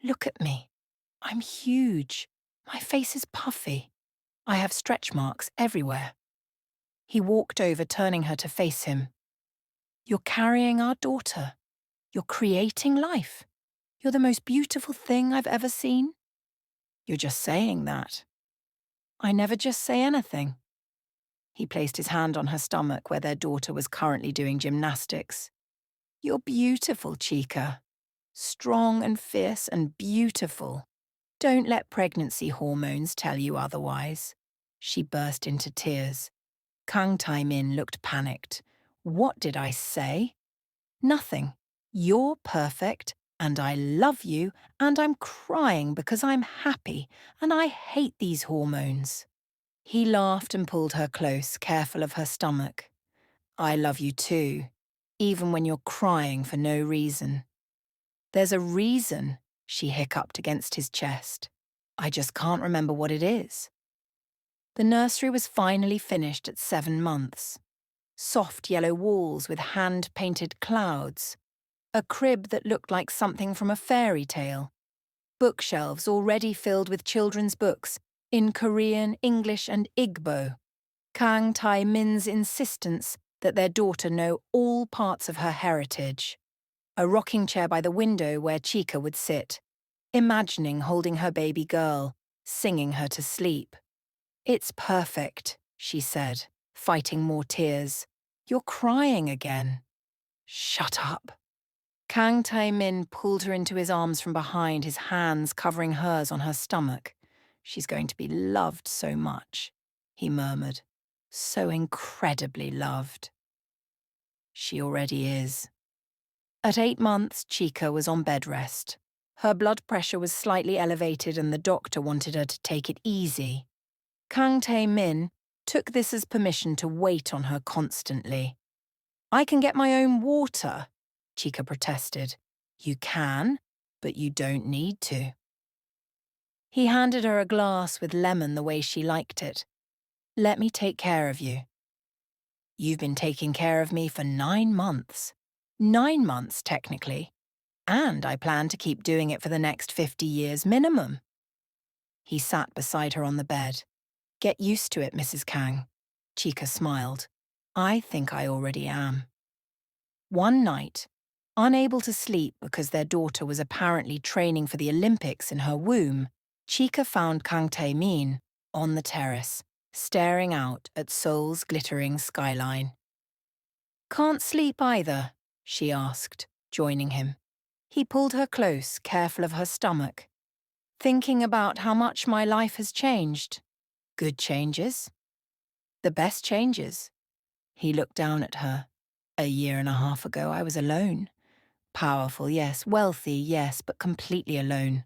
"Look at me. I'm huge. My face is puffy. I have stretch marks everywhere." He walked over, turning her to face him. "You're carrying our daughter. You're creating life. You're the most beautiful thing I've ever seen." "You're just saying that." "I never just say anything." He placed his hand on her stomach where their daughter was currently doing gymnastics. "You're beautiful, Chika. Strong and fierce and beautiful. Don't let pregnancy hormones tell you otherwise." She burst into tears. Kang Tae-Min looked panicked. "What did I say?" "Nothing. You're perfect, and I love you, and I'm crying because I'm happy, and I hate these hormones." He laughed and pulled her close, careful of her stomach. "I love you too, even when you're crying for no reason." "There's a reason," she hiccuped against his chest. "I just can't remember what it is." The nursery was finally finished at 7 months. Soft yellow walls with hand-painted clouds. A crib that looked like something from a fairy tale. Bookshelves already filled with children's books in Korean, English and Igbo. Kang Tae-Min's insistence that their daughter know all parts of her heritage. A rocking chair by the window where Chika would sit, imagining holding her baby girl, singing her to sleep. "It's perfect," she said, fighting more tears. "You're crying again." "Shut up." Kang Tae-Min pulled her into his arms from behind, his hands covering hers on her stomach. "She's going to be loved so much," he murmured. "So incredibly loved." "She already is." At 8 months, Chika was on bed rest. Her blood pressure was slightly elevated and the doctor wanted her to take it easy. Kang Tae-Min took this as permission to wait on her constantly. "I can get my own water," Chika protested. "You can, but you don't need to." He handed her a glass with lemon the way she liked it. "Let me take care of you." "You've been taking care of me for 9 months. 9 months, technically. And I plan to keep doing it for the next 50 years minimum." He sat beside her on the bed. "Get used to it, Mrs. Kang." Chika smiled. "I think I already am." One night, unable to sleep because their daughter was apparently training for the Olympics in her womb, Chika found Kang Tae-Min on the terrace, staring out at Seoul's glittering skyline. "Can't sleep either?" she asked, joining him. He pulled her close, careful of her stomach. "Thinking about how much my life has changed. Good changes. The best changes." He looked down at her. "A year and a half ago, I was alone. Powerful, yes. Wealthy, yes, but completely alone.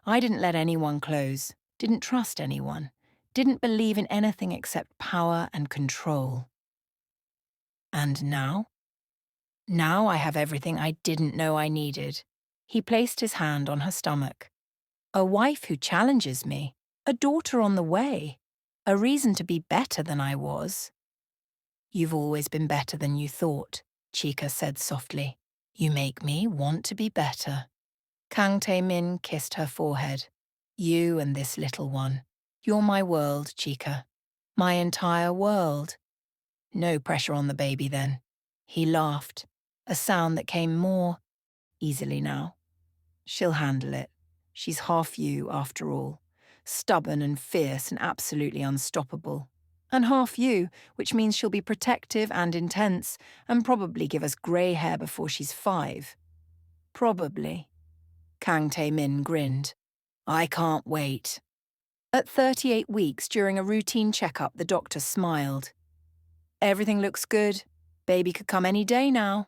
I didn't let anyone close, didn't trust anyone, didn't believe in anything except power and control. And now? Now I have everything I didn't know I needed." He placed his hand on her stomach. "A wife who challenges me, a daughter on the way, a reason to be better than I was." "You've always been better than you thought," Chika said softly. "You make me want to be better." Kang Tae-Min kissed her forehead. "You and this little one. You're my world, Chika. My entire world." No pressure on the baby then. He laughed, a sound that came more easily now. "She'll handle it. She's half you, after all. Stubborn and fierce and absolutely unstoppable. And half you, which means she'll be protective and intense, and probably give us grey hair before she's 5. Probably." Kang Tae-Min grinned. "I can't wait." At 38 weeks, during a routine checkup, the doctor smiled. "Everything looks good. Baby could come any day now."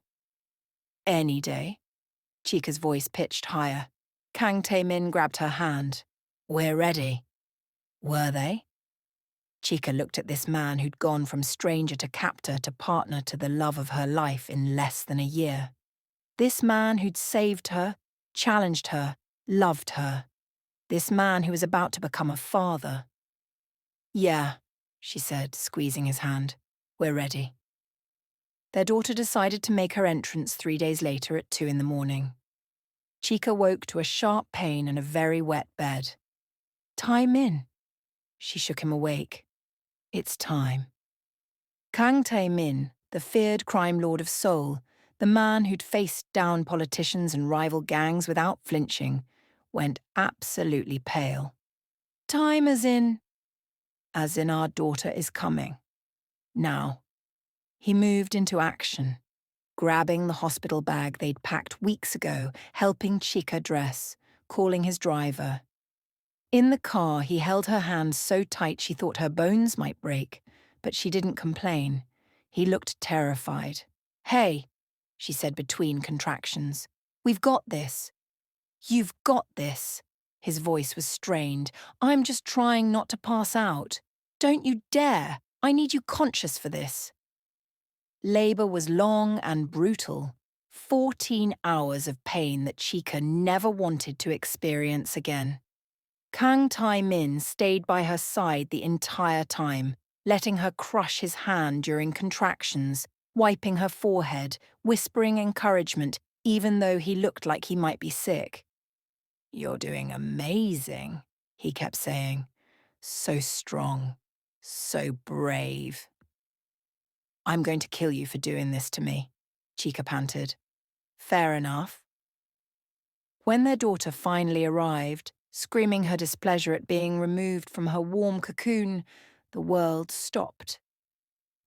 "Any day?" Chika's voice pitched higher. Kang Tae-Min grabbed her hand. "We're ready." Were they? Chika looked at this man who'd gone from stranger to captor to partner to the love of her life in less than a year. This man who'd saved her, challenged her, loved her. This man who was about to become a father. "Yeah," she said, squeezing his hand. "We're ready." Their daughter decided to make her entrance 3 days later at 2 in the morning. Chika woke to a sharp pain and a very wet bed. "Tae-Min." She shook him awake. "It's time." Kang Tae-Min, the feared crime lord of Seoul, the man who'd faced down politicians and rival gangs without flinching, went absolutely pale. "Time as in?" "As in our daughter is coming. Now." He moved into action, grabbing the hospital bag they'd packed weeks ago, helping Chika dress, calling his driver. In the car, he held her hand so tight she thought her bones might break, but she didn't complain. He looked terrified. "Hey," she said between contractions. "We've got this." "You've got this." His voice was strained. "I'm just trying not to pass out. Don't you dare. I need you conscious for this." Labour was long and brutal. 14 hours of pain that Chika never wanted to experience again. Kang Tae-Min stayed by her side the entire time, letting her crush his hand during contractions, wiping her forehead, whispering encouragement, even though he looked like he might be sick. "You're doing amazing," he kept saying. "So strong, So brave. I'm going to kill you for doing this to me, Chika panted. Fair enough. When their daughter finally arrived, screaming her displeasure at being removed from her warm cocoon, the world stopped.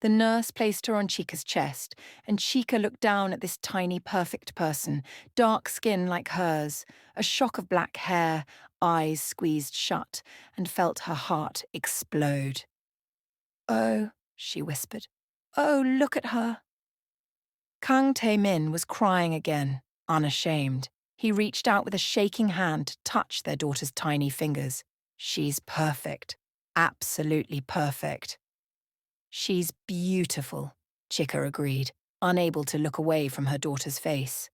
The nurse placed her on Chika's chest, and Chika looked down at this tiny, perfect person, dark skin like hers, a shock of black hair, eyes squeezed shut, and felt her heart explode. "Oh," she whispered. "Oh, look at her." Kang Tae-Min was crying again, unashamed. He reached out with a shaking hand to touch their daughter's tiny fingers. "She's perfect. Absolutely perfect." "She's beautiful," Chika agreed, unable to look away from her daughter's face.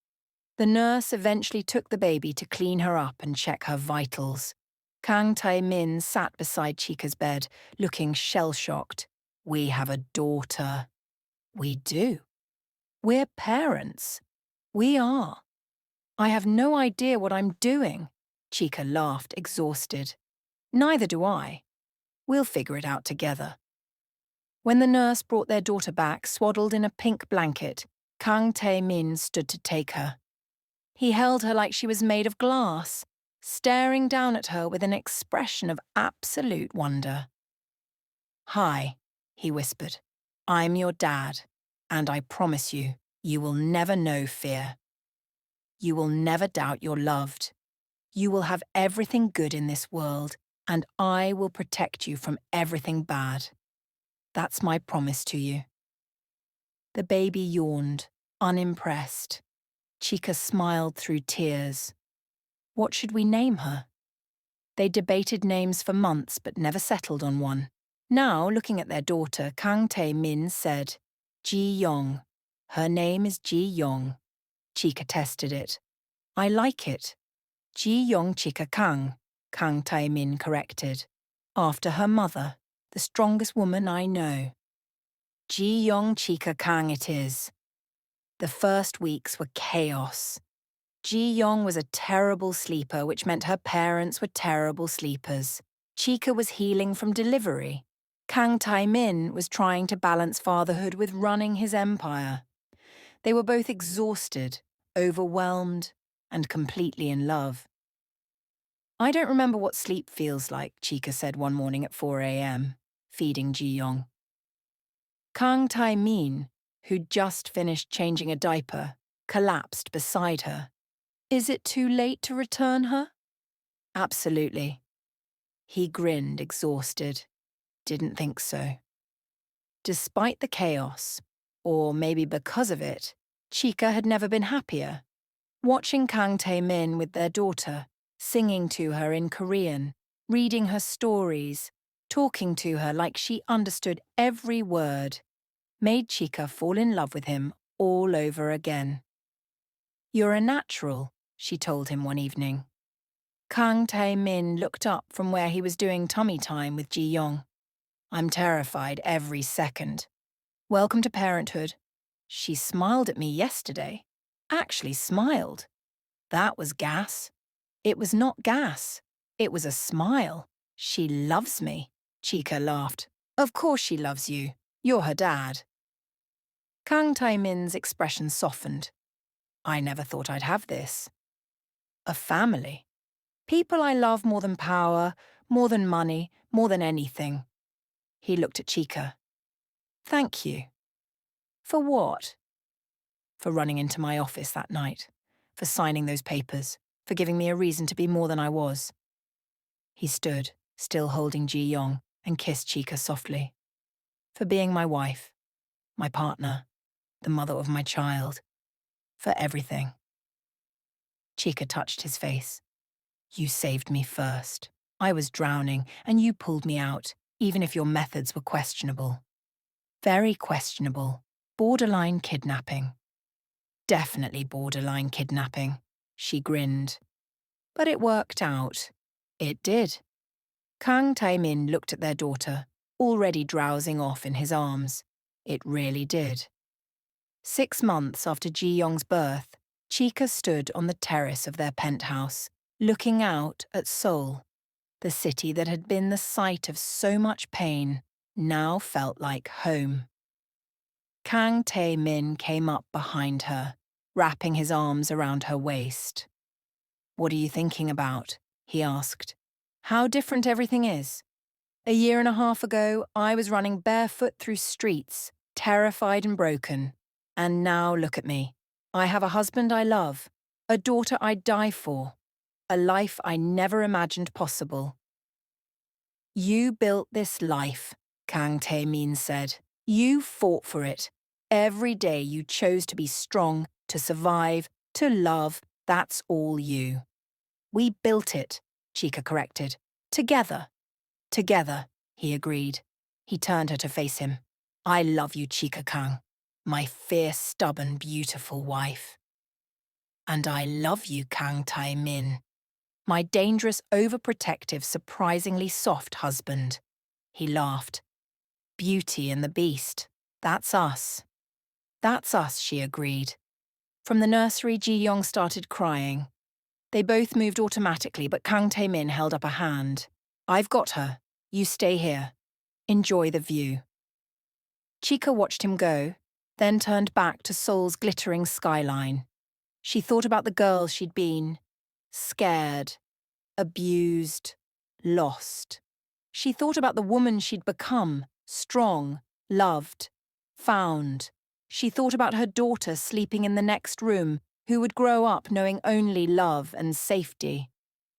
The nurse eventually took the baby to clean her up and check her vitals. Kang Tae-Min sat beside Chika's bed, looking shell-shocked. "We have a daughter." "We do. We're parents. We are. I have no idea what I'm doing." Chika laughed, exhausted. "Neither do I. We'll figure it out together." When the nurse brought their daughter back, swaddled in a pink blanket, Kang Tae-Min stood to take her. He held her like she was made of glass, staring down at her with an expression of absolute wonder. "Hi," he whispered. "I'm your dad, and I promise you, you will never know fear. You will never doubt you're loved. You will have everything good in this world, and I will protect you from everything bad. That's my promise to you." The baby yawned, unimpressed. Chika smiled through tears. What should we name her? They debated names for months but never settled on one. Now, looking at their daughter, Kang Tae-Min said, "Ji-Yong. Her name is Ji-Yong." Chika tested it. "I like it." "Ji-Yong Chika Kang," Kang Tae-Min corrected. "After her mother, the strongest woman I know." Ji-Yong Chika Kang it is. The first weeks were chaos. Ji-Yong was a terrible sleeper, which meant her parents were terrible sleepers. Chika was healing from delivery. Kang Tae-Min was trying to balance fatherhood with running his empire. They were both exhausted, overwhelmed, and completely in love. "I don't remember what sleep feels like," Chika said one morning at 4 a.m., feeding Ji-Yong. Kang Tae-Min, who'd just finished changing a diaper, collapsed beside her. "Is it too late to return her?" "Absolutely." He grinned, exhausted. Didn't think so. Despite the chaos, or maybe because of it, Chika had never been happier. Watching Kang Tae-Min with their daughter, singing to her in Korean, reading her stories, talking to her like she understood every word, made Chika fall in love with him all over again. "You're a natural," she told him one evening. Kang Tae-Min looked up from where he was doing tummy time with Ji-Yong. "I'm terrified every second." "Welcome to parenthood." "She smiled at me yesterday." Actually smiled. That was gas. It was not gas. It was a smile. "She loves me." Chika laughed. "Of course she loves you. You're her dad." Kang Tae-Min's expression softened. "I never thought I'd have this. A family. People I love more than power, more than money, more than anything." He looked at Chika. "Thank you." "For what?" "For running into my office that night. For signing those papers. For giving me a reason to be more than I was." He stood, still holding Ji-Yong, and kissed Chika softly. "For being my wife, my partner, the mother of my child. For everything." Chika touched his face. "You saved me first. I was drowning, and you pulled me out, even if your methods were questionable. Very questionable. Borderline kidnapping." "Definitely borderline kidnapping," she grinned. "But it worked out." It did. Kang Tae-Min looked at their daughter, already drowsing off in his arms. It really did. 6 months after Ji-Yong's birth, Chika stood on the terrace of their penthouse, looking out at Seoul, the city that had been the site of so much pain, now felt like home. Kang Tae-Min came up behind her, wrapping his arms around her waist. "What are you thinking about?" he asked. "How different everything is. A year and a half ago, I was running barefoot through streets, terrified and broken. And now look at me. I have a husband I love, a daughter I'd die for, a life I never imagined possible." "You built this life," Kang Tae-Min said. "You fought for it. Every day you chose to be strong, to survive, to love. That's all you." "We built it," Chika corrected. "Together." "Together," he agreed. He turned her to face him. "I love you, Chika Kang, my fierce, stubborn, beautiful wife." "And I love you, Kang Tae-Min, my dangerous, overprotective, surprisingly soft husband." He laughed. "Beauty and the Beast. That's us." "That's us," she agreed. From the nursery, Ji-young started crying. They both moved automatically, but Kang Tae-Min held up a hand. "I've got her. You stay here. Enjoy the view." Chika watched him go, then turned back to Seoul's glittering skyline. She thought about the girl she'd been. Scared, abused, lost. She thought about the woman she'd become, strong, loved, found. She thought about her daughter sleeping in the next room, who would grow up knowing only love and safety.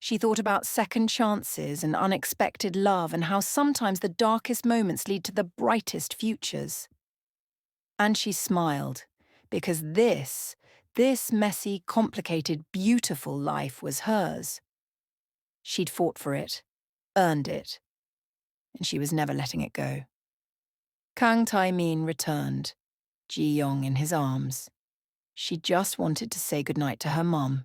She thought about second chances and unexpected love and how sometimes the darkest moments lead to the brightest futures. And she smiled, because this messy, complicated, beautiful life was hers. She'd fought for it, earned it, and she was never letting it go. Kang Tae-Min returned, Ji-young in his arms. She just wanted to say goodnight to her mum.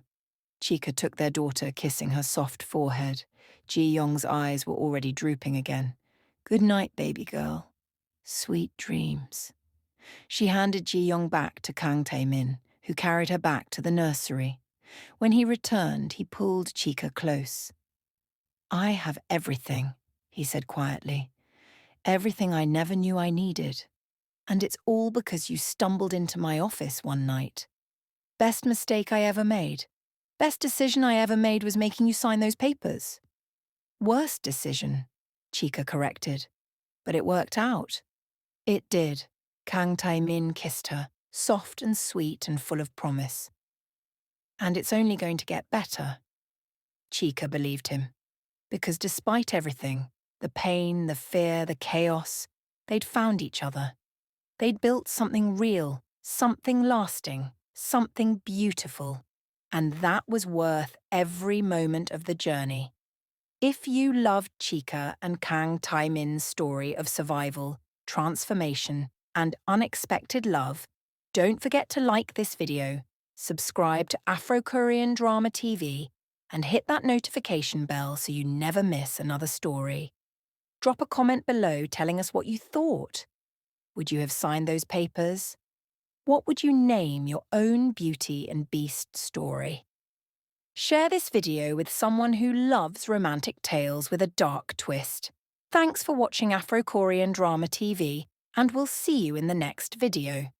Chika took their daughter, kissing her soft forehead. Ji-young's eyes were already drooping again. "Good night, baby girl. Sweet dreams." She handed Ji-young back to Kang Tae-Min, who carried her back to the nursery. When he returned, he pulled Chika close. "I have everything," he said quietly. "Everything I never knew I needed. And it's all because you stumbled into my office one night. Best mistake I ever made. Best decision I ever made was making you sign those papers." "Worst decision," Chika corrected. "But it worked out." It did. Kang Tae-Min kissed her, soft and sweet and full of promise. "And it's only going to get better." Chika believed him. Because despite everything, the pain, the fear, the chaos, they'd found each other. They'd built something real, something lasting, something beautiful. And that was worth every moment of the journey. If you loved Chika and Kang Tae-Min's story of survival, transformation, and unexpected love, don't forget to like this video, subscribe to Afrokorean Drama TV, and hit that notification bell so you never miss another story. Drop a comment below telling us what you thought. Would you have signed those papers? What would you name your own Beauty and Beast story? Share this video with someone who loves romantic tales with a dark twist. Thanks for watching Afrokorean Drama TV, and we'll see you in the next video.